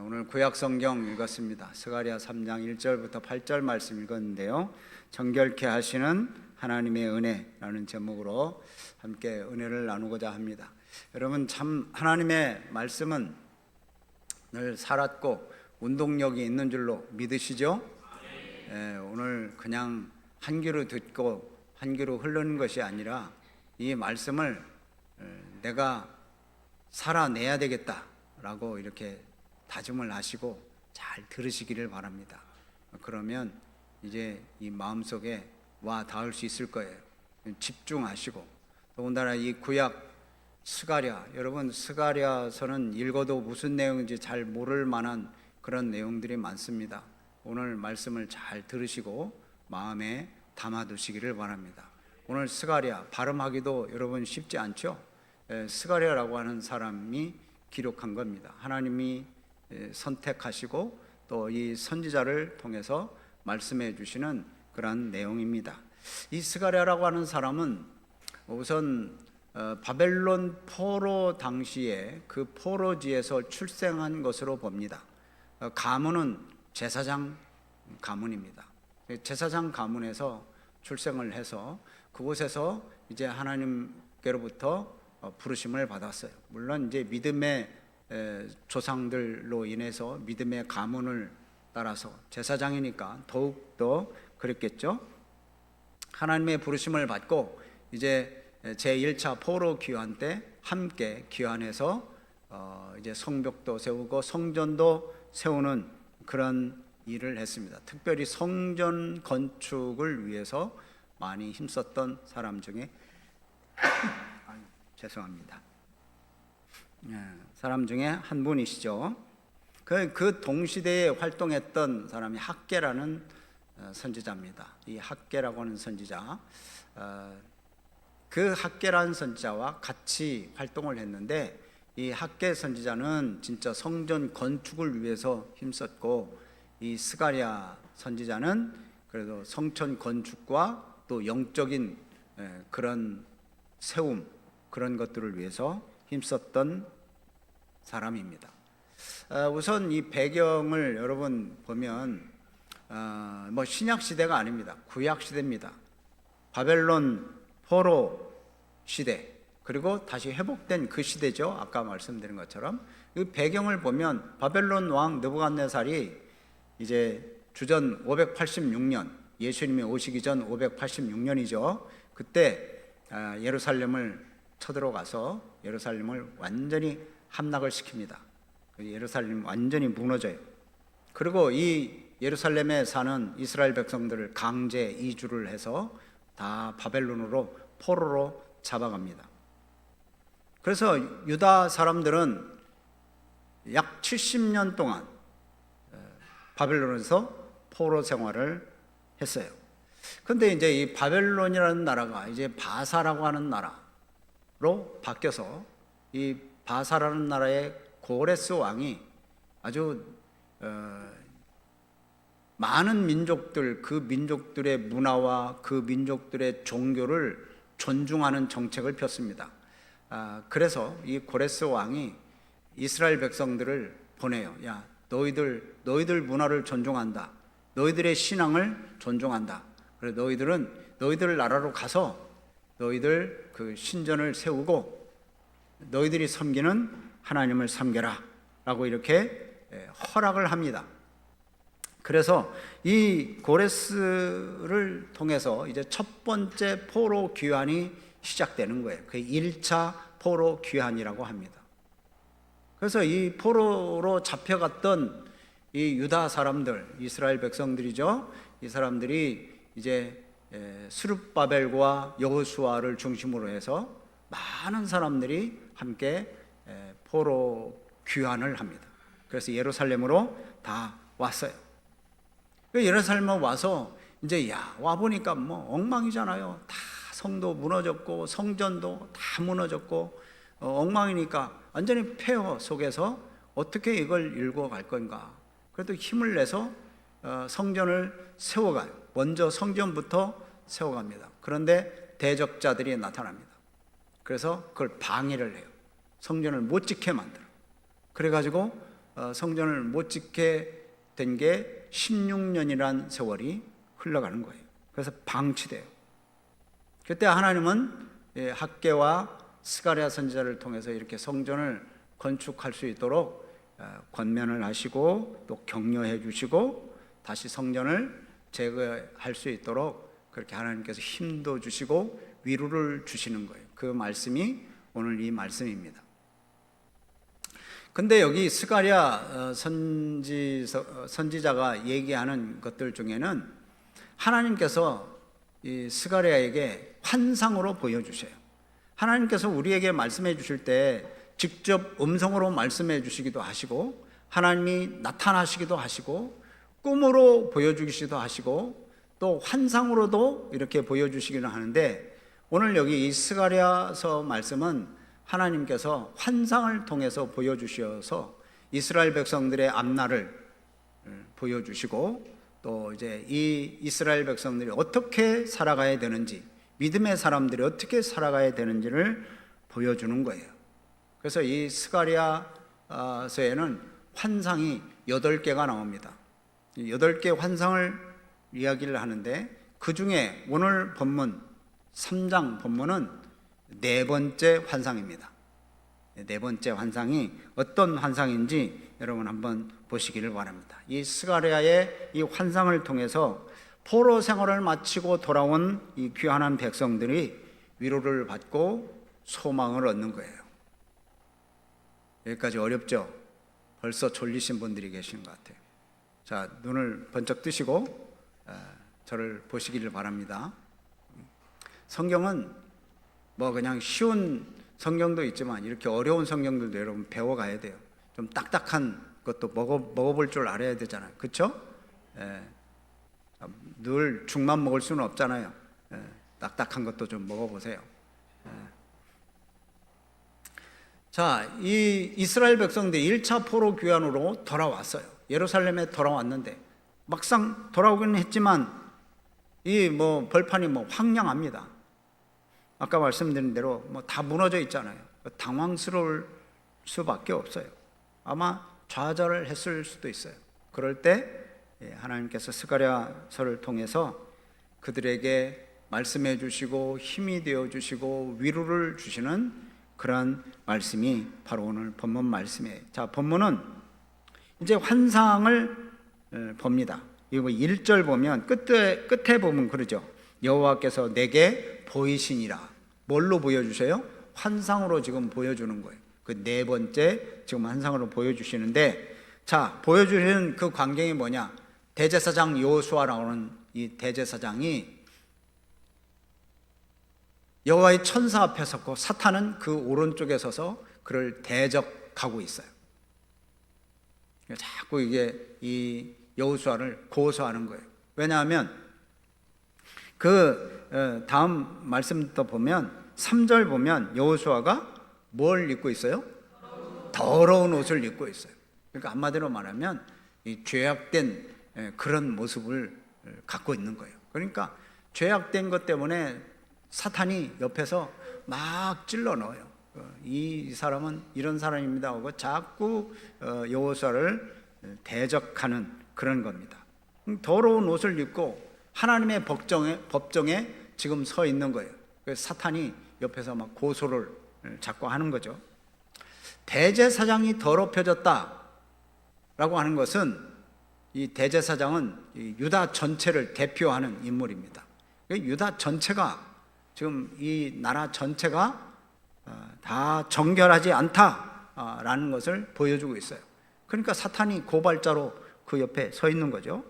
오늘 구약 성경 읽었습니다. 스가랴 3장 1절부터 8절 말씀 읽었는데요. 정결케 하시는 하나님의 은혜라는 제목으로 함께 은혜를 나누고자 합니다. 여러분, 참 하나님의 말씀은 늘 살았고 운동력이 있는 줄로 믿으시죠? 오늘 그냥 한 귀로 듣고 한 귀로 흐르는 것이 아니라 이 말씀을 내가 살아내야 되겠다라고 이렇게 다짐을 하시고 잘 들으시기를 바랍니다. 그러면 이제 이 마음속에 와 닿을 수 있을 거예요. 집중하시고, 더군다나 이 구약 스가랴, 여러분 스가랴서는 읽어도 무슨 내용인지 잘 모를 만한 그런 내용들이 많습니다. 오늘 말씀을 잘 들으시고 마음에 담아두시기를 바랍니다. 오늘 스가랴 발음하기도 여러분 쉽지 않죠? 스가랴라고 하는 사람이 기록한 겁니다. 하나님이 선택하시고 또 이 선지자를 통해서 말씀해 주시는 그러한 내용입니다. 이 스가랴라고 하는 사람은 우선 바벨론 포로 당시에 그 포로지에서 출생한 것으로 봅니다. 가문은 제사장 가문입니다. 제사장 가문에서 출생을 해서 그곳에서 이제 하나님께로부터 부르심을 받았어요. 물론 이제 믿음의 조상들로 인해서 믿음의 가문을 따라서 제사장이니까 더욱더 그랬겠죠. 하나님의 부르심을 받고 이제 제1차 포로 귀환 때 함께 귀환해서 이제 성벽도 세우고 성전도 세우는 그런 일을 했습니다. 특별히 성전 건축을 위해서 많이 힘썼던 사람 중에 죄송합니다. 사람 중에 한 분이시죠. 그 동시대에 활동했던 사람이 학개라는 선지자입니다. 이 학개라고 하는 선지자, 그 학개라는 선지자와 같이 활동을 했는데, 이 학개 선지자는 진짜 성전 건축을 위해서 힘썼고, 이 스가랴 선지자는 그래도 성전 건축과 또 영적인 그런 세움, 그런 것들을 위해서 힘썼던 사람입니다. 우선 이 배경을 여러분 보면 뭐 신약 시대가 아닙니다. 구약 시대입니다. 바벨론 포로 시대, 그리고 다시 회복된 그 시대죠. 아까 말씀드린 것처럼 이 배경을 보면 바벨론 왕 느부갓네살이 이제 주전 586년, 예수님이 오시기 전 586년이죠. 그때 예루살렘을 쳐들어가서 예루살렘을 완전히 함락을 시킵니다. 예루살렘 완전히 무너져요. 그리고 이 예루살렘에 사는 이스라엘 백성들을 강제 이주를 해서 다 바벨론으로 포로로 잡아갑니다. 그래서 유다 사람들은 약 70년 동안 바벨론에서 포로 생활을 했어요. 그런데 이제 이 바벨론이라는 나라가 이제 바사라고 하는 나라로 바뀌어서 이 바사라는 나라의 고레스 왕이 아주 많은 민족들, 그 민족들의 문화와 그 민족들의 종교를 존중하는 정책을 폈습니다. 그래서 이 고레스 왕이 이스라엘 백성들을 보내요. 야, 너희들 문화를 존중한다. 너희들의 신앙을 존중한다. 그래 너희들 나라로 가서 너희들 그 신전을 세우고 너희들이 섬기는 하나님을 섬겨라 라고 이렇게 허락을 합니다. 그래서 이 고레스를 통해서 이제 첫 번째 포로 귀환이 시작되는 거예요. 그 1차 포로 귀환이라고 합니다. 그래서 이 포로로 잡혀갔던 이 유다 사람들, 이스라엘 백성들이죠. 이 사람들이 이제 스룹바벨과 여호수아를 중심으로 해서 많은 사람들이 함께 포로 귀환을 합니다. 그래서 예루살렘으로 다 왔어요. 예루살렘에 와서 이제 와 보니까 뭐 엉망이잖아요. 다 성도 무너졌고 성전도 다 무너졌고 엉망이니까 완전히 폐허 속에서 어떻게 이걸 읽어갈 건가. 그래도 힘을 내서 성전을 세워가요. 먼저 성전부터 세워갑니다. 그런데 대적자들이 나타납니다. 그래서 그걸 방해를 해요. 성전을 못 짓게 만들어. 그래가지고 성전을 못 짓게 된 게 16년이란 세월이 흘러가는 거예요. 그래서 방치돼요. 그때 하나님은 학개와 스가랴 선지자를 통해서 이렇게 성전을 건축할 수 있도록 권면을 하시고 또 격려해 주시고 다시 성전을 재건할 수 있도록 그렇게 하나님께서 힘도 주시고 위로를 주시는 거예요. 그 말씀이 오늘 이 말씀입니다. 근데 여기 스가랴 선지자가 얘기하는 것들 중에는 하나님께서 이 스가랴에게 환상으로 보여주셔요. 하나님께서 우리에게 말씀해 주실 때 직접 음성으로 말씀해 주시기도 하시고 하나님이 나타나시기도 하시고 꿈으로 보여주시기도 하시고 또 환상으로도 이렇게 보여주시기는 하는데 오늘 여기 이 스가랴서 말씀은 하나님께서 환상을 통해서 보여주셔서 이스라엘 백성들의 앞날을 보여주시고 또 이제 이 이스라엘 백성들이 어떻게 살아가야 되는지 믿음의 사람들이 어떻게 살아가야 되는지를 보여주는 거예요. 그래서 이 스가랴서에는 환상이 8개가 나옵니다. 8개 환상을 이야기를 하는데 그 중에 오늘 본문 3장 본문은 4번째 환상입니다. 4번째 환상이 어떤 환상인지 여러분 한번 보시기를 바랍니다. 이 스가랴의 이 환상을 통해서 포로 생활을 마치고 돌아온 이 귀환한 백성들이 위로를 받고 소망을 얻는 거예요. 여기까지 어렵죠? 벌써 졸리신 분들이 계시는 것 같아요. 자, 눈을 번쩍 뜨시고 저를 보시기를 바랍니다. 성경은 뭐 그냥 쉬운 성경도 있지만 이렇게 어려운 성경들도 여러분 배워가야 돼요. 좀 딱딱한 것도 먹어볼 줄 알아야 되잖아요. 그렇죠? 늘 죽만 먹을 수는 없잖아요. 딱딱한 것도 좀 먹어보세요. 자, 이 이스라엘 백성들이 1차 포로 귀환으로 돌아왔어요. 예루살렘에 돌아왔는데 막상 돌아오기는 했지만 이 뭐 벌판이 뭐 황량합니다. 아까 말씀드린 대로 뭐 다 무너져 있잖아요. 당황스러울 수밖에 없어요. 아마 좌절을 했을 수도 있어요. 그럴 때 하나님께서 스가랴서를 통해서 그들에게 말씀해 주시고 힘이 되어 주시고 위로를 주시는 그런 말씀이 바로 오늘 본문 말씀이에요. 자, 본문은 이제 환상을 봅니다. 이거 1절 보면 끝에 보면 그러죠. 여호와께서 내게 보이시니라. 뭘로 보여주셔요? 환상으로 지금 보여주는 거예요. 그 4번째 지금 환상으로 보여주시는데, 자, 보여주시는 그 광경이 뭐냐? 대제사장 여호수아라고 하는 이 대제사장이 여호와의 천사 앞에 섰고 사탄은 그 오른쪽에 서서 그를 대적하고 있어요. 자꾸 이게 이 여호수아를 고소하는 거예요. 왜냐하면 그 다음 말씀부터 보면 3절 보면 여호수아가 뭘 입고 있어요? 더러운 옷을 입고 있어요. 그러니까 한마디로 말하면 이 죄악된 그런 모습을 갖고 있는 거예요. 그러니까 죄악된 것 때문에 사탄이 옆에서 막 찔러 넣어요. 이 사람은 이런 사람입니다 하고 자꾸 여호수아를 대적하는 그런 겁니다. 더러운 옷을 입고 하나님의 법정에 지금 서 있는 거예요. 그래서 사탄이 옆에서 막 고소를 자꾸 하는 거죠. 대제사장이 더럽혀졌다라고 하는 것은 이 대제사장은 유다 전체를 대표하는 인물입니다. 유다 전체가 지금 이 나라 전체가 다 정결하지 않다라는 것을 보여주고 있어요. 그러니까 사탄이 고발자로 그 옆에 서 있는 거죠.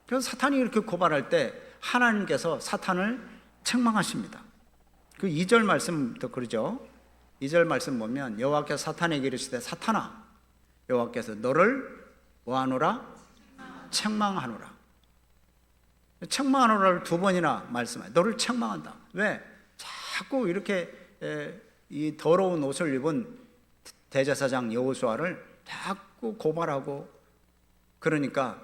그래서 사탄이 이렇게 고발할 때 하나님께서 사탄을 책망하십니다. 그 2절 말씀부터 그러죠. 2절 말씀 보면 여호와께서 사탄에게 이르시되 사탄아 여호와께서 너를 뭐하노라? 책망하노라. 책망하노라를 2번이나 말씀해요. 너를 책망한다. 왜? 자꾸 이렇게 이 더러운 옷을 입은 대제사장 여호수아를 자꾸 고발하고 그러니까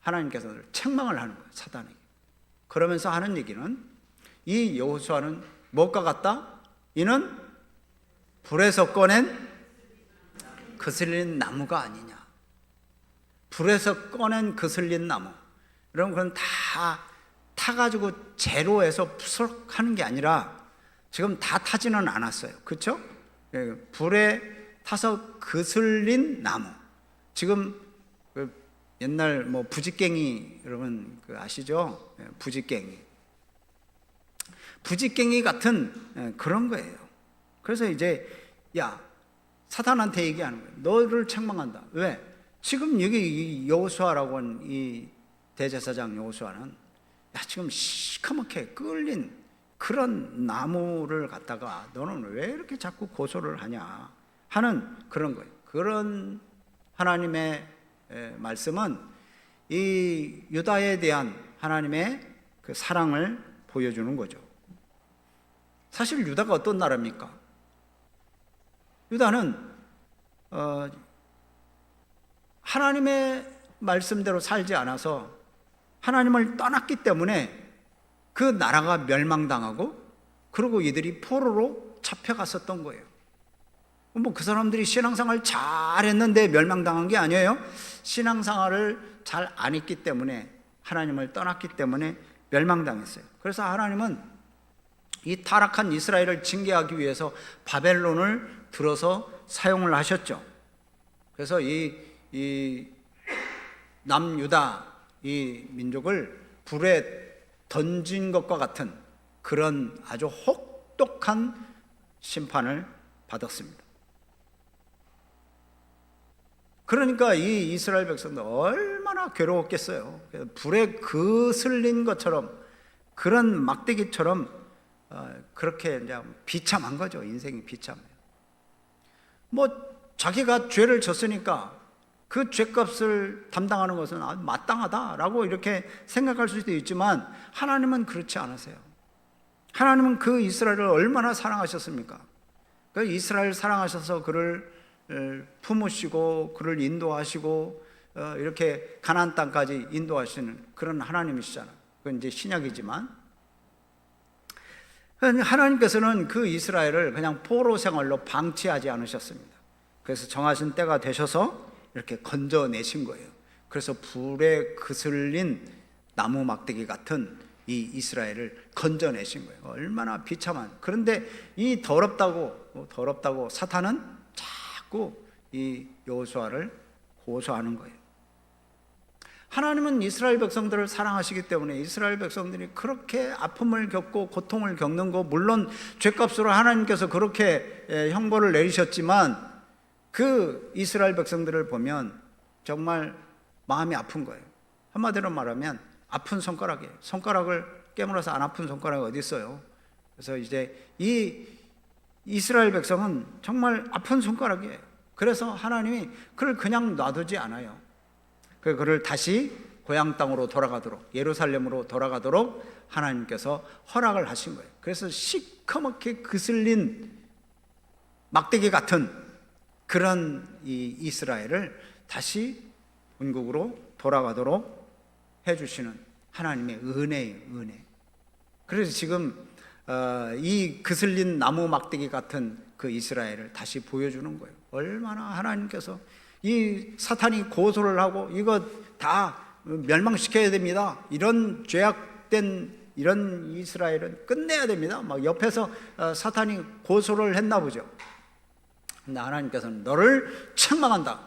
하나님께서 책망을 하는 거예요. 사탄에게. 그러면서 하는 얘기는 이 여호수아는 무엇과 같다? 이는 불에서 꺼낸 거슬린 나무가 아니냐. 불에서 꺼낸 거슬린 나무, 이런 건 다 타가지고 제로에서 푸석하는 게 아니라 지금 다 타지는 않았어요. 그렇죠? 불에 타서 거슬린 나무. 지금 그 옛날 뭐 부지깽이 여러분 그 아시죠? 부지깽이 같은 그런 거예요. 그래서 이제 야, 사탄한테 얘기하는 거예요. 너를 책망한다. 왜? 지금 여기 여호수아라고 하는 이 대제사장 여호수아는 야, 지금 시커멓게 끌린 그런 나무를 갖다가 너는 왜 이렇게 자꾸 고소를 하냐 하는 그런 거예요. 그런 하나님의 말씀은 이 유다에 대한 하나님의 그 사랑을 보여주는 거죠. 사실 유다가 어떤 나라입니까? 유다는 하나님의 말씀대로 살지 않아서 하나님을 떠났기 때문에 그 나라가 멸망당하고 그리고 이들이 포로로 잡혀갔었던 거예요. 뭐 그 사람들이 신앙생활 잘했는데 멸망당한 게 아니에요. 신앙생활을 잘 안 했기 때문에, 하나님을 떠났기 때문에 멸망당했어요. 그래서 하나님은 이 타락한 이스라엘을 징계하기 위해서 바벨론을 들어서 사용을 하셨죠. 그래서 이 남유다 이 민족을 불에 던진 것과 같은 그런 아주 혹독한 심판을 받았습니다. 그러니까 이 이스라엘 백성들 얼마나 괴로웠겠어요. 불에 거슬린 것처럼, 그런 막대기처럼 그렇게 이제 비참한 거죠. 인생이 비참해요. 뭐 자기가 죄를 졌으니까 그 죄값을 담당하는 것은 아주 마땅하다라고 이렇게 생각할 수도 있지만 하나님은 그렇지 않으세요. 하나님은 그 이스라엘을 얼마나 사랑하셨습니까? 그 이스라엘 사랑하셔서 그를 품으시고 그를 인도하시고 이렇게 가나안 땅까지 인도하시는 그런 하나님이시잖아요. 그건 이제 신약이지만 하나님께서는 그 이스라엘을 그냥 포로 생활로 방치하지 않으셨습니다. 그래서 정하신 때가 되셔서 이렇게 건져내신 거예요. 그래서 불에 거슬린 나무 막대기 같은 이 이스라엘을 건져내신 거예요. 얼마나 비참한. 그런데 이 더럽다고 사탄은 자꾸 이 여호수아를 고소하는 거예요. 하나님은 이스라엘 백성들을 사랑하시기 때문에 이스라엘 백성들이 그렇게 아픔을 겪고 고통을 겪는 거, 물론 죄값으로 하나님께서 그렇게 형벌을 내리셨지만 그 이스라엘 백성들을 보면 정말 마음이 아픈 거예요. 한마디로 말하면 아픈 손가락이에요. 손가락을 깨물어서 안 아픈 손가락이 어디 있어요? 그래서 이제 이 이스라엘 백성은 정말 아픈 손가락이에요. 그래서 하나님이 그를 그냥 놔두지 않아요. 그를 다시 고향 땅으로 돌아가도록, 예루살렘으로 돌아가도록 하나님께서 허락을 하신 거예요. 그래서 시커멓게 거슬린 막대기 같은 그런 이 이스라엘을 다시 본국으로 돌아가도록 해주시는 하나님의 은혜예요, 은혜. 그래서 지금 이 거슬린 나무 막대기 같은 그 이스라엘을 다시 보여주는 거예요. 얼마나 하나님께서 이 사탄이 고소를 하고 이거 다 멸망시켜야 됩니다. 이런 죄악된 이런 이스라엘은 끝내야 됩니다. 막 옆에서 사탄이 고소를 했나 보죠. 근데 하나님께서는 너를 책망한다.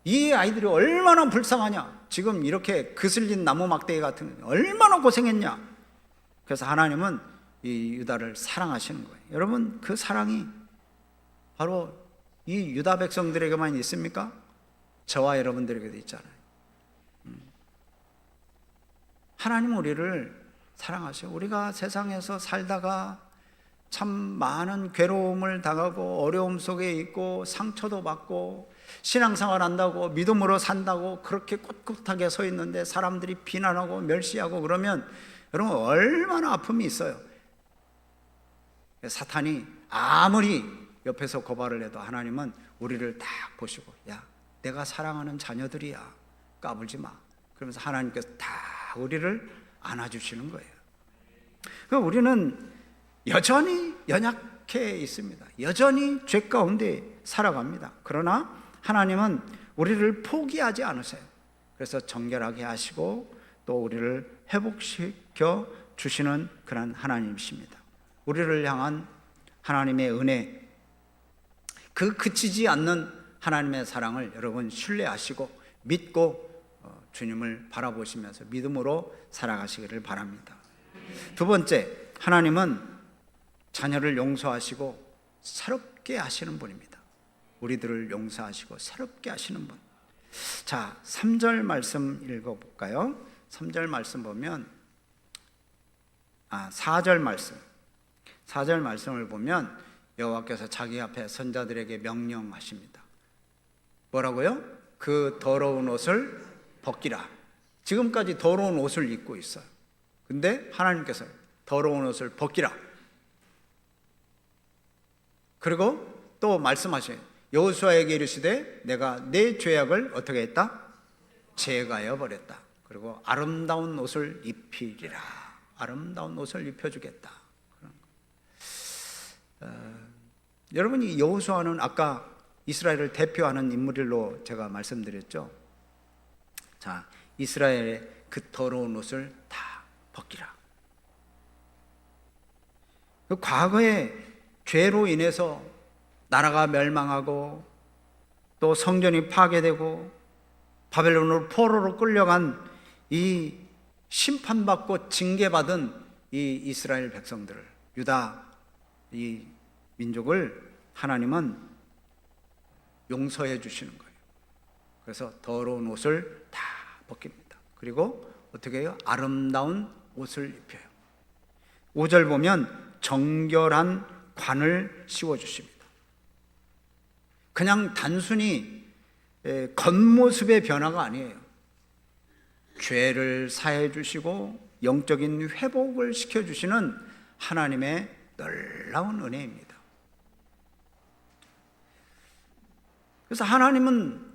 이 아이들이 얼마나 불쌍하냐. 지금 이렇게 거슬린 나무 막대기 같은 얼마나 고생했냐. 그래서 하나님은 이 유다를 사랑하시는 거예요. 여러분, 그 사랑이 바로 이 유다 백성들에게만 있습니까? 저와 여러분들에게도 있잖아요. 하나님은 우리를 사랑하셔. 우리가 세상에서 살다가 참 많은 괴로움을 당하고 어려움 속에 있고 상처도 받고 신앙생활 한다고 믿음으로 산다고 그렇게 꿋꿋하게 서 있는데 사람들이 비난하고 멸시하고 그러면 여러분 얼마나 아픔이 있어요. 사탄이 아무리 옆에서 고발을 해도 하나님은 우리를 딱 보시고 야, 내가 사랑하는 자녀들이야, 까불지 마. 그러면서 하나님께서 다 우리를 안아주시는 거예요. 그러니까 우리는 여전히 연약해 있습니다. 여전히 죄 가운데 살아갑니다. 그러나 하나님은 우리를 포기하지 않으세요. 그래서 정결하게 하시고 또 우리를 회복시켜 주시는 그런 하나님이십니다. 우리를 향한 하나님의 은혜, 그 그치지 않는 하나님의 사랑을 여러분 신뢰하시고 믿고 주님을 바라보시면서 믿음으로 살아가시기를 바랍니다. 두 번째, 하나님은 자녀를 용서하시고 새롭게 하시는 분입니다. 우리들을 용서하시고 새롭게 하시는 분. 자, 3절 말씀 읽어볼까요? 3절 말씀 보면 4절 말씀을 보면 여호와께서 자기 앞에 선자들에게 명령하십니다. 뭐라고요? 그 더러운 옷을 벗기라. 지금까지 더러운 옷을 입고 있어요. 근데 하나님께서 더러운 옷을 벗기라. 그리고 또 말씀하셔요. 여호수아에게 이르시되 내가 내 죄악을 어떻게 했다? 제거하여 버렸다. 그리고 아름다운 옷을 입히리라. 아름다운 옷을 입혀주겠다. 여러분, 이 여호수아는 아까 이스라엘을 대표하는 인물로 제가 말씀드렸죠. 자, 이스라엘의 그 더러운 옷을 다 벗기라. 그 과거에 죄로 인해서 나라가 멸망하고 또 성전이 파괴되고 바벨론으로 포로로 끌려간 이 심판받고 징계받은 이 이스라엘 백성들을, 유다 이 민족을 하나님은 용서해 주시는 거예요. 그래서 더러운 옷을 다 벗깁니다. 그리고 어떻게 해요? 아름다운 옷을 입혀요. 5절 보면 정결한 관을 씌워주십니다. 그냥 단순히 겉모습의 변화가 아니에요. 죄를 사해 주시고 영적인 회복을 시켜주시는 하나님의 놀라운 은혜입니다. 그래서 하나님은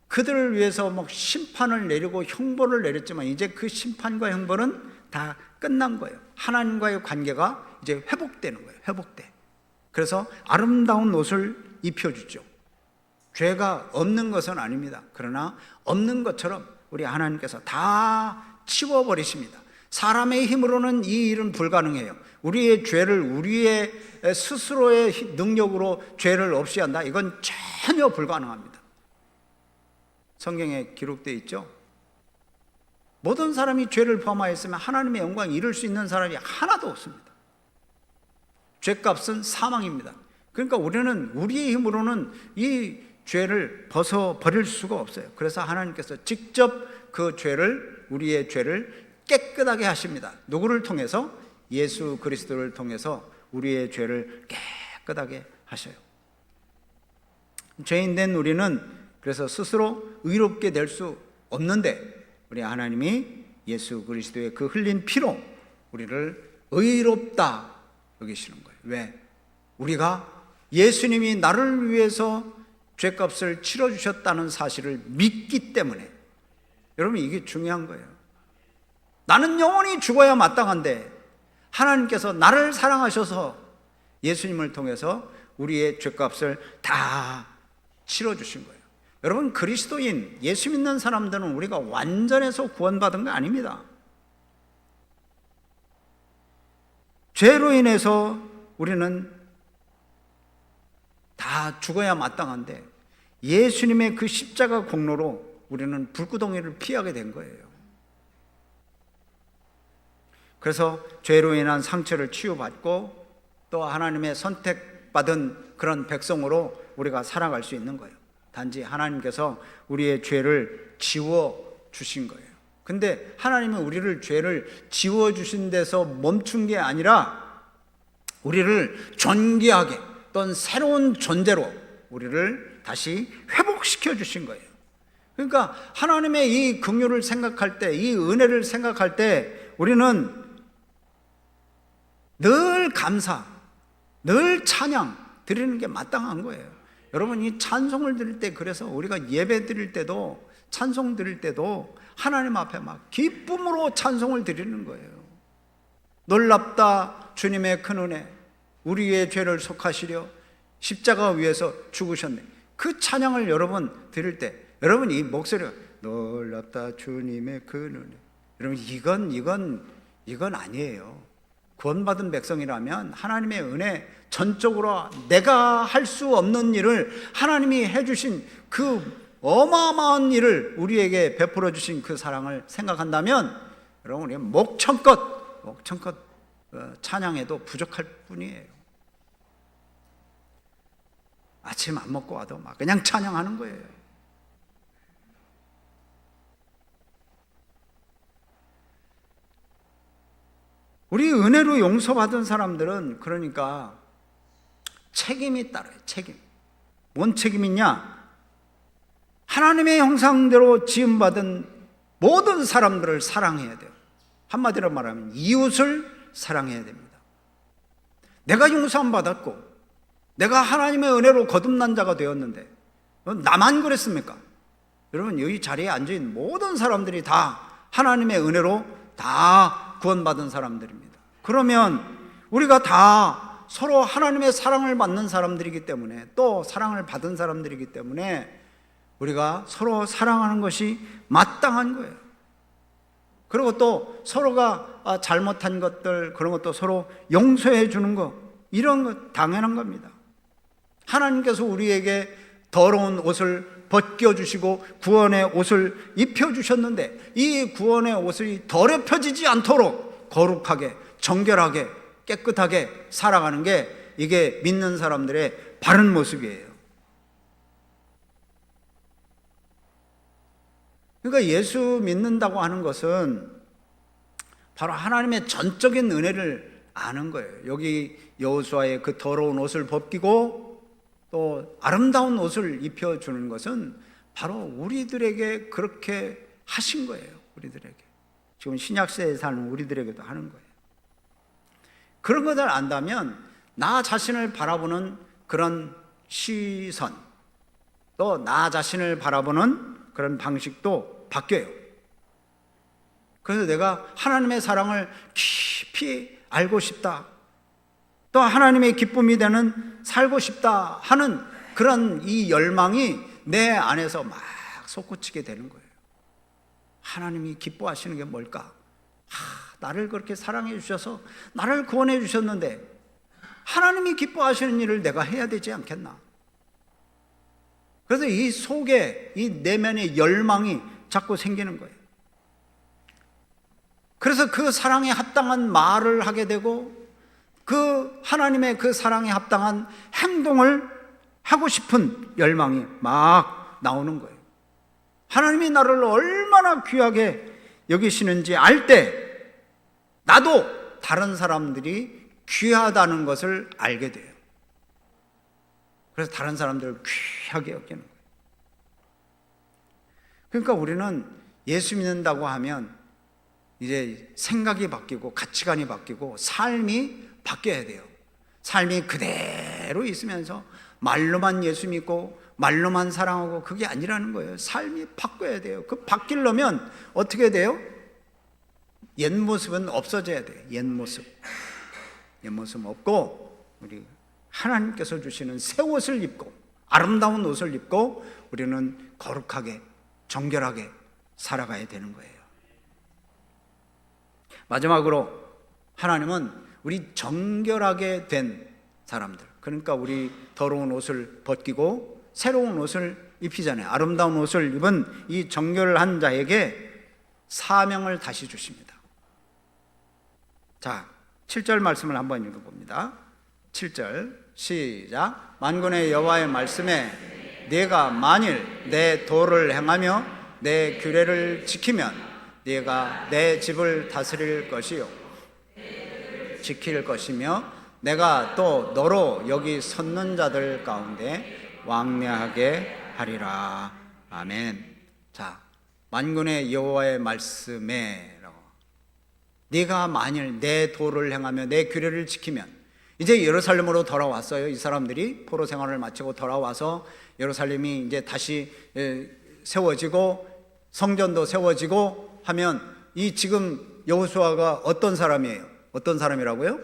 그들을 위해서 막 심판을 내리고 형벌을 내렸지만 이제 그 심판과 형벌은 다 끝난 거예요. 하나님과의 관계가 이제 회복되는 거예요. 회복돼. 그래서 아름다운 옷을 입혀주죠. 죄가 없는 것은 아닙니다. 그러나 없는 것처럼 우리 하나님께서 다 치워버리십니다. 사람의 힘으로는 이 일은 불가능해요. 우리의 죄를 우리의 스스로의 능력으로 죄를 없이 한다? 이건 전혀 불가능합니다. 성경에 기록되어 있죠. 모든 사람이 죄를 범하였으면 하나님의 영광을 이룰 수 있는 사람이 하나도 없습니다. 죄값은 사망입니다. 그러니까 우리는 우리의 힘으로는 이 죄를 벗어버릴 수가 없어요. 그래서 하나님께서 직접 그 죄를, 우리의 죄를 깨끗하게 하십니다. 누구를 통해서? 예수 그리스도를 통해서 우리의 죄를 깨끗하게 하셔요. 죄인 된 우리는 그래서 스스로 의롭게 될 수 없는데 우리 하나님이 예수 그리스도의 그 흘린 피로 우리를 의롭다 여기시는 거예요. 왜? 우리가 예수님이 나를 위해서 죄값을 치러주셨다는 사실을 믿기 때문에. 여러분, 이게 중요한 거예요. 나는 영원히 죽어야 마땅한데 하나님께서 나를 사랑하셔서 예수님을 통해서 우리의 죄값을 다 치러주신 거예요. 여러분, 그리스도인, 예수 믿는 사람들은 우리가 완전해서 구원받은 거 아닙니다. 죄로 인해서 우리는 다 죽어야 마땅한데 예수님의 그 십자가 공로로 우리는 불구덩이를 피하게 된 거예요. 그래서 죄로 인한 상처를 치유받고 또 하나님의 선택받은 그런 백성으로 우리가 살아갈 수 있는 거예요. 단지 하나님께서 우리의 죄를 지워주신 거예요. 근데 하나님은 우리를 죄를 지워주신 데서 멈춘 게 아니라 우리를 존귀하게 또는 새로운 존재로 우리를 다시 회복시켜 주신 거예요. 그러니까 하나님의 이 긍휼을 생각할 때, 이 은혜를 생각할 때 우리는 늘 감사, 늘 찬양 드리는 게 마땅한 거예요. 여러분, 이 찬송을 드릴 때, 그래서 우리가 예배 드릴 때도, 찬송 드릴 때도 하나님 앞에 막 기쁨으로 찬송을 드리는 거예요. 놀랍다 주님의 큰 은혜, 우리의 죄를 속하시려 십자가 위에서 죽으셨네. 그 찬양을 여러분 드릴 때 여러분 이 목소리가 놀랍다 주님의 그 은혜. 여러분, 이건 아니에요. 구원받은 백성이라면 하나님의 은혜, 전적으로 내가 할 수 없는 일을 하나님이 해주신 그 어마어마한 일을 우리에게 베풀어 주신 그 사랑을 생각한다면 여러분, 우리는 목청껏 찬양해도 부족할 뿐이에요. 아침 안 먹고 와도 막 그냥 찬양하는 거예요. 우리 은혜로 용서받은 사람들은 그러니까 책임이 따라요. 책임. 뭔 책임이냐? 하나님의 형상대로 지음받은 모든 사람들을 사랑해야 돼요. 한마디로 말하면 이웃을 사랑해야 됩니다. 내가 용서함 받았고 내가 하나님의 은혜로 거듭난 자가 되었는데 나만 그랬습니까? 여러분, 여기 자리에 앉아있는 모든 사람들이 다 하나님의 은혜로 다 구원받은 사람들입니다. 그러면 우리가 다 서로 하나님의 사랑을 받는 사람들이기 때문에, 또 사랑을 받은 사람들이기 때문에 우리가 서로 사랑하는 것이 마땅한 거예요. 그리고 또 서로가 잘못한 것들, 그런 것도 서로 용서해 주는 것, 이런 것 당연한 겁니다. 하나님께서 우리에게 더러운 옷을 벗겨주시고 구원의 옷을 입혀주셨는데 이 구원의 옷이 더럽혀지지 않도록 거룩하게, 정결하게, 깨끗하게 살아가는 게 이게 믿는 사람들의 바른 모습이에요. 그러니까 예수 믿는다고 하는 것은 바로 하나님의 전적인 은혜를 아는 거예요. 여기 여호수아의 그 더러운 옷을 벗기고 또 아름다운 옷을 입혀주는 것은 바로 우리들에게 그렇게 하신 거예요. 우리들에게. 지금 신약시대에 사는 우리들에게도 하는 거예요. 그런 것을 안다면 나 자신을 바라보는 그런 시선, 또 나 자신을 바라보는 그런 방식도 바뀌어요. 그래서 내가 하나님의 사랑을 깊이 알고 싶다, 또 하나님의 기쁨이 되는 살고 싶다 하는 그런 이 열망이 내 안에서 막 솟구치게 되는 거예요. 하나님이 기뻐하시는 게 뭘까? 나를 그렇게 사랑해 주셔서 나를 구원해 주셨는데 하나님이 기뻐하시는 일을 내가 해야 되지 않겠나? 그래서 이 속에 이 내면의 열망이 자꾸 생기는 거예요. 그래서 그 사랑에 합당한 말을 하게 되고 그 하나님의 그 사랑에 합당한 행동을 하고 싶은 열망이 막 나오는 거예요. 하나님이 나를 얼마나 귀하게 여기시는지 알 때 나도 다른 사람들이 귀하다는 것을 알게 돼요. 그래서 다른 사람들을 귀하게 여기는 거예요. 그러니까 우리는 예수 믿는다고 하면 이제 생각이 바뀌고 가치관이 바뀌고 삶이 바뀌어야 돼요. 삶이 그대로 있으면서 말로만 예수 믿고 말로만 사랑하고 그게 아니라는 거예요. 삶이 바뀌어야 돼요. 그 바뀌려면 어떻게 돼요? 옛 모습은 없어져야 돼요. 옛 모습 없고 우리 하나님께서 주시는 새 옷을 입고 아름다운 옷을 입고 우리는 거룩하게 정결하게 살아가야 되는 거예요. 마지막으로 하나님은 우리 정결하게 된 사람들, 그러니까 우리 더러운 옷을 벗기고 새로운 옷을 입히잖아요. 아름다운 옷을 입은 이 정결한 자에게 사명을 다시 주십니다. 자, 7절 말씀을 한번 읽어봅니다. 7절 시작. 만군의 여호와의 말씀에 네가 만일 내 도를 행하며 내 규례를 지키면 네가 내 집을 다스릴 것이요 지킬 것이며 내가 또 너로 여기 섰는 자들 가운데 왕래하게 하리라. 아멘. 자, 만군의 여호와의 말씀에 네가 만일 내 도를 행하며 내 규례를 지키면, 이제 예루살렘으로 돌아왔어요. 이 사람들이 포로 생활을 마치고 돌아와서 예루살렘이 이제 다시 세워지고 성전도 세워지고 하면 이 지금 여호수아가 어떤 사람이에요? 어떤 사람이라고요?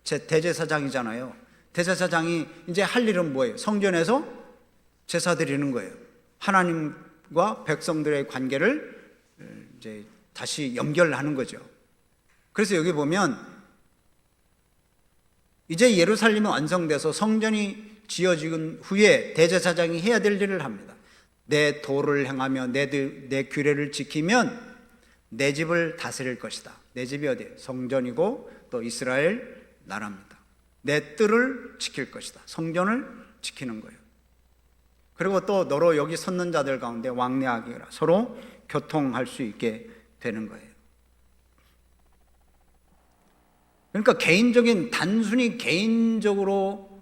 대제사장이잖아요. 대제사장이 이제 할 일은 뭐예요? 성전에서 제사 드리는 거예요. 하나님 하나님과 백성들의 관계를 이제 다시 연결하는 거죠. 그래서 여기 보면 이제 예루살렘이 완성돼서 성전이 지어진 후에 대제사장이 해야 될 일을 합니다. 내 도를 행하며 내 규례를 지키면 내 집을 다스릴 것이다. 내 집이 어디예요? 성전이고 또 이스라엘 나라입니다. 내 뜰을 지킬 것이다. 성전을 지키는 거예요. 그리고 또 너로 여기 섰는 자들 가운데 왕래하기라. 서로 교통할 수 있게 되는 거예요. 그러니까 단순히 개인적으로만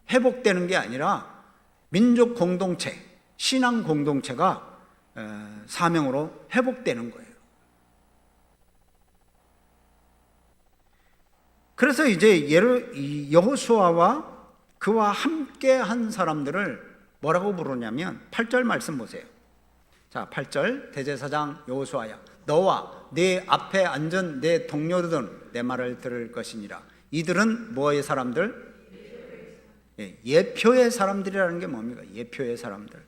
회복되는 게 아니라 민족 공동체, 신앙 공동체가 사명으로 회복되는 거예요. 그래서 이제 여호수아와 그와 함께 한 사람들을 뭐라고 부르냐면 8절 말씀 보세요. 자, 8절 대제사장 여호수아야, 너와 네 앞에 앉은 내 동료들은 내 말을 들을 것이니라. 이들은 뭐의 사람들? 예표의 사람들이라는 게 뭡니까? 예표의 사람들.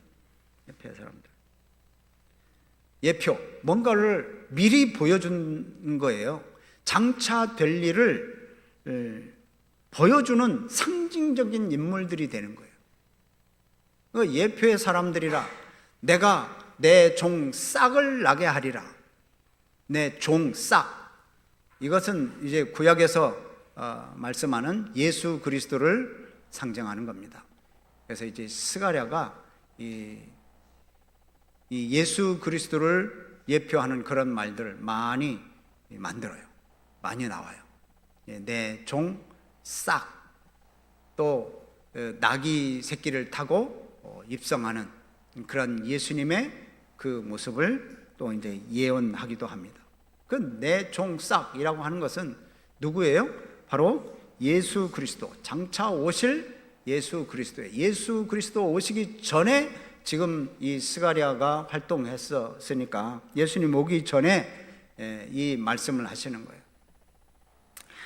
예표, 뭔가를 미리 보여준 거예요. 장차 될 일을 보여주는 상징적인 인물들이 되는 거예요. 예표의 사람들이라. 내가 내 종 싹을 나게 하리라. 내 종 싹. 이것은 이제 구약에서 말씀하는 예수 그리스도를 상징하는 겁니다. 그래서 이제 스가랴가 이 예수 그리스도를 예표하는 그런 말들을 많이 만들어요. 많이 나와요. 내 종 싹, 또 나귀 새끼를 타고 입성하는 그런 예수님의 그 모습을 또 이제 예언하기도 합니다. 그 내 종 싹이라고 하는 것은 누구예요? 바로 예수 그리스도, 장차 오실 예수 그리스도예요. 예수 그리스도 오시기 전에 지금 이 스가랴가 활동했었으니까 예수님 오기 전에 이 말씀을 하시는 거예요.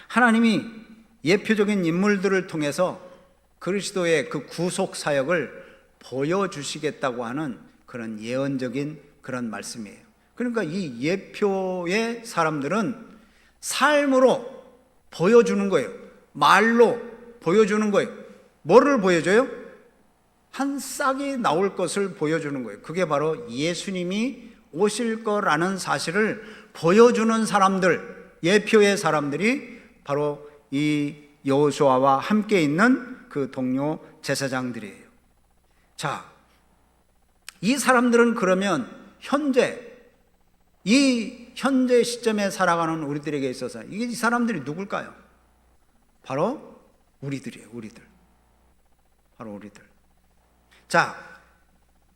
하나님이 예표적인 인물들을 통해서 그리스도의 그 구속 사역을 보여주시겠다고 하는 그런 예언적인 그런 말씀이에요. 그러니까 이 예표의 사람들은 삶으로 보여주는 거예요. 말로 보여주는 거예요. 뭐를 보여줘요? 한 싹이 나올 것을 보여주는 거예요. 그게 바로 예수님이 오실 거라는 사실을 보여주는 사람들, 예표의 사람들이 바로 이 여호수아와 함께 있는 그 동료 제사장들이에요. 자, 이 사람들은 그러면 이 현재 시점에 살아가는 우리들에게 있어서 이 사람들이 누굴까요? 바로 우리들이에요. 바로 우리들. 자,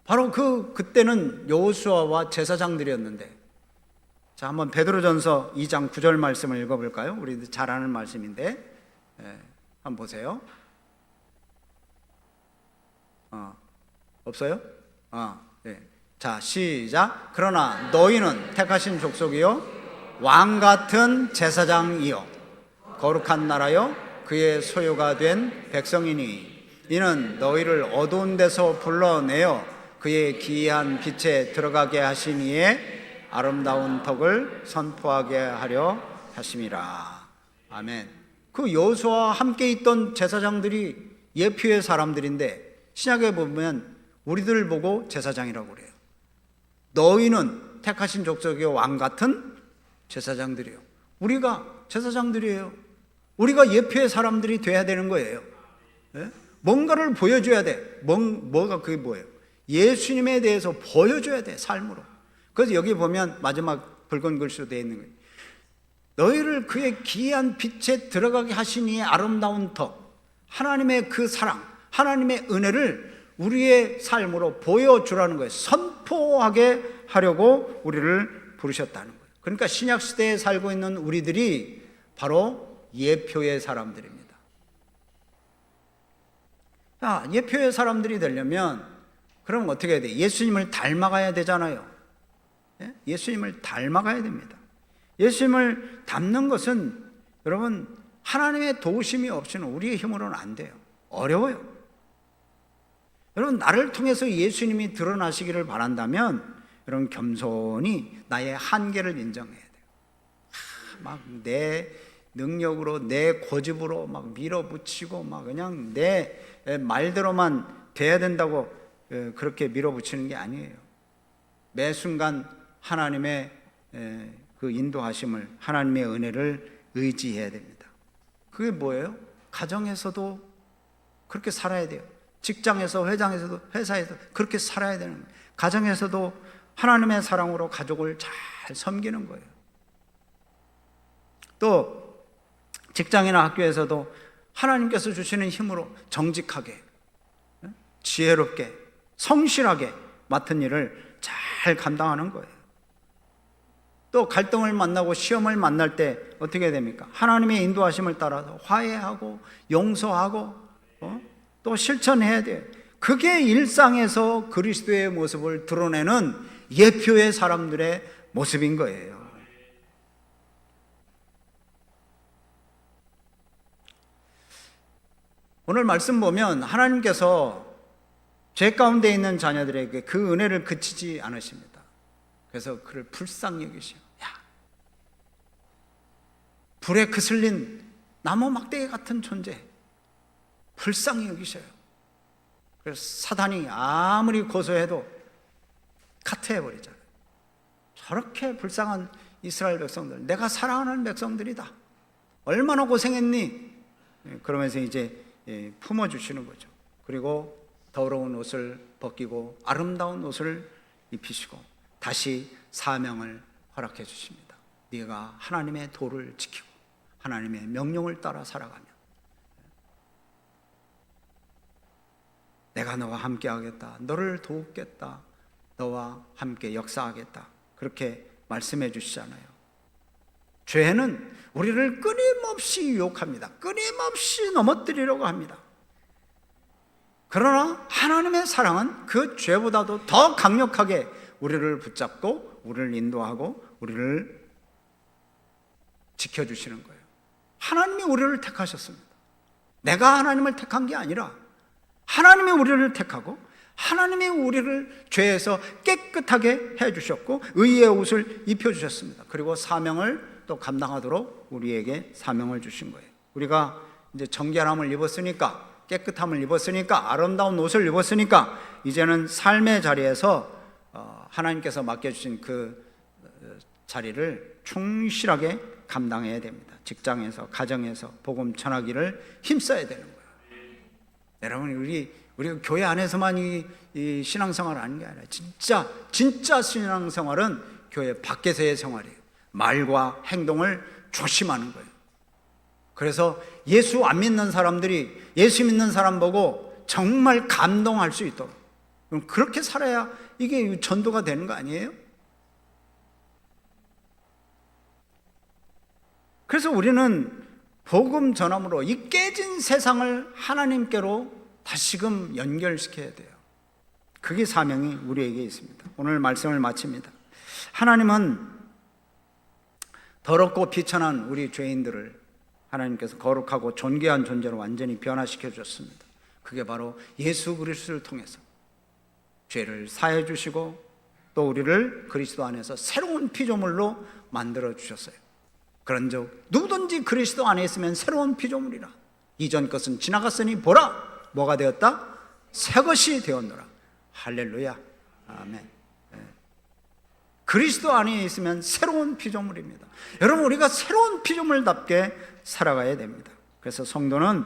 바로 그때는 여호수아와 제사장들이었는데, 자, 한번 베드로전서 2장 9절 말씀을 읽어볼까요? 우리들 잘 아는 말씀인데, 한번 보세요. 없어요? 네. 자, 시작. 그러나 너희는 택하신 족속이요 왕 같은 제사장이요 거룩한 나라요 그의 소유가 된 백성이니 이는 너희를 어두운 데서 불러내어 그의 기이한 빛에 들어가게 하신 이의 아름다운 덕을 선포하게 하려 하심이라. 아멘. 그 여호수아와 함께 있던 제사장들이 예표의 사람들인데 신약에 보면 우리들을 보고 제사장이라고 그래요. 너희는 택하신 족속이요 왕 같은 제사장들이에요. 우리가 제사장들이에요. 우리가 예표의 사람들이 돼야 되는 거예요. 네? 뭔가를 보여줘야 돼. 뭐가 그게 뭐예요? 예수님에 대해서 보여줘야 돼, 삶으로. 그래서 여기 보면 마지막 붉은 글씨로 되어 있는 거예요. 너희를 그의 기이한 빛에 들어가게 하시니 아름다운 덕, 하나님의 그 사랑, 하나님의 은혜를 우리의 삶으로 보여주라는 거예요. 선포하게 하려고 우리를 부르셨다는 거예요. 그러니까 신약시대에 살고 있는 우리들이 바로 예표의 사람들입니다. 자, 예표의 사람들이 되려면 그럼 어떻게 해야 돼요? 예수님을 닮아가야 되잖아요. 예수님을 닮아가야 됩니다. 예수님을 닮는 것은 여러분 하나님의 도우심이 없이는 우리의 힘으로는 안 돼요. 어려워요. 여러분, 나를 통해서 예수님이 드러나시기를 바란다면 여러분, 겸손히 나의 한계를 인정해야 돼요. 막 내 능력으로, 내 고집으로 막 밀어붙이고 막 그냥 내 말대로만 돼야 된다고 그렇게 밀어붙이는 게 아니에요. 매 순간 하나님의 그 인도하심을, 하나님의 은혜를 의지해야 됩니다. 그게 뭐예요? 가정에서도 그렇게 살아야 돼요. 직장에서, 회장에서도, 회사에서 그렇게 살아야 되는 거예요. 가정에서도 하나님의 사랑으로 가족을 잘 섬기는 거예요. 또 직장이나 학교에서도 하나님께서 주시는 힘으로 정직하게, 지혜롭게, 성실하게 맡은 일을 잘 감당하는 거예요. 또 갈등을 만나고 시험을 만날 때 어떻게 됩니까? 하나님의 인도하심을 따라서 화해하고 용서하고 또 실천해야 돼요. 그게 일상에서 그리스도의 모습을 드러내는 예표의 사람들의 모습인 거예요. 오늘 말씀 보면 하나님께서 죄 가운데 있는 자녀들에게 그 은혜를 그치지 않으십니다. 그래서 그를 불쌍히 여기시오. 야, 불에 그슬린 나무 막대기 같은 존재 불쌍히 여기셔요. 그래서 사단이 아무리 고소해도 카트해버리잖아요. 저렇게 불쌍한 이스라엘 백성들, 내가 사랑하는 백성들이다, 얼마나 고생했니? 그러면서 이제 품어주시는 거죠. 그리고 더러운 옷을 벗기고 아름다운 옷을 입히시고 다시 사명을 허락해 주십니다. 네가 하나님의 도를 지키고 하나님의 명령을 따라 살아가면 내가 너와 함께 하겠다, 너를 돕겠다, 너와 함께 역사하겠다, 그렇게 말씀해 주시잖아요. 죄는 우리를 끊임없이 유혹합니다. 끊임없이 넘어뜨리려고 합니다. 그러나 하나님의 사랑은 그 죄보다도 더 강력하게 우리를 붙잡고 우리를 인도하고 우리를 지켜주시는 거예요. 하나님이 우리를 택하셨습니다. 내가 하나님을 택한 게 아니라 하나님이 우리를 택하고 하나님이 우리를 죄에서 깨끗하게 해주셨고 의의 옷을 입혀주셨습니다. 그리고 사명을 또 감당하도록 우리에게 사명을 주신 거예요. 우리가 이제 정결함을 입었으니까, 깨끗함을 입었으니까, 아름다운 옷을 입었으니까 이제는 삶의 자리에서 하나님께서 맡겨주신 그 자리를 충실하게 감당해야 됩니다. 직장에서, 가정에서 복음 전하기를 힘써야 되는 거예요. 여러분, 우리가 교회 안에서만 이 신앙생활 하는 게 아니라 진짜 신앙생활은 교회 밖에서의 생활이에요. 말과 행동을 조심하는 거예요. 그래서 예수 안 믿는 사람들이 예수 믿는 사람 보고 정말 감동할 수 있도록, 그럼 그렇게 살아야 이게 전도가 되는 거 아니에요? 그래서 우리는 복음 전함으로 이 깨진 세상을 하나님께로 다시금 연결시켜야 돼요. 그게 사명이 우리에게 있습니다. 오늘 말씀을 마칩니다. 하나님은 더럽고 비천한 우리 죄인들을 하나님께서 거룩하고 존귀한 존재로 완전히 변화시켜 주셨습니다. 그게 바로 예수 그리스도를 통해서 죄를 사해 주시고 또 우리를 그리스도 안에서 새로운 피조물로 만들어 주셨어요. 그런즉 누구든지 그리스도 안에 있으면 새로운 피조물이라. 이전 것은 지나갔으니 보라, 뭐가 되었다? 새 것이 되었노라. 할렐루야, 아멘. 그리스도 안에 있으면 새로운 피조물입니다. 여러분, 우리가 새로운 피조물답게 살아가야 됩니다. 그래서 성도는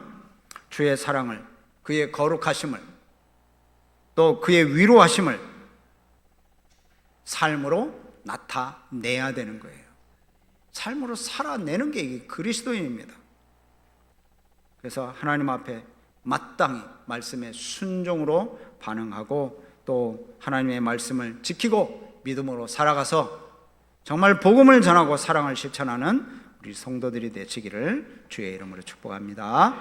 주의 사랑을, 그의 거룩하심을, 또 그의 위로하심을 삶으로 나타내야 되는 거예요. 삶으로 살아내는 게 이게 그리스도인입니다. 그래서 하나님 앞에 마땅히 말씀에 순종으로 반응하고 또 하나님의 말씀을 지키고 믿음으로 살아가서 정말 복음을 전하고 사랑을 실천하는 우리 성도들이 되시기를 주의 이름으로 축복합니다.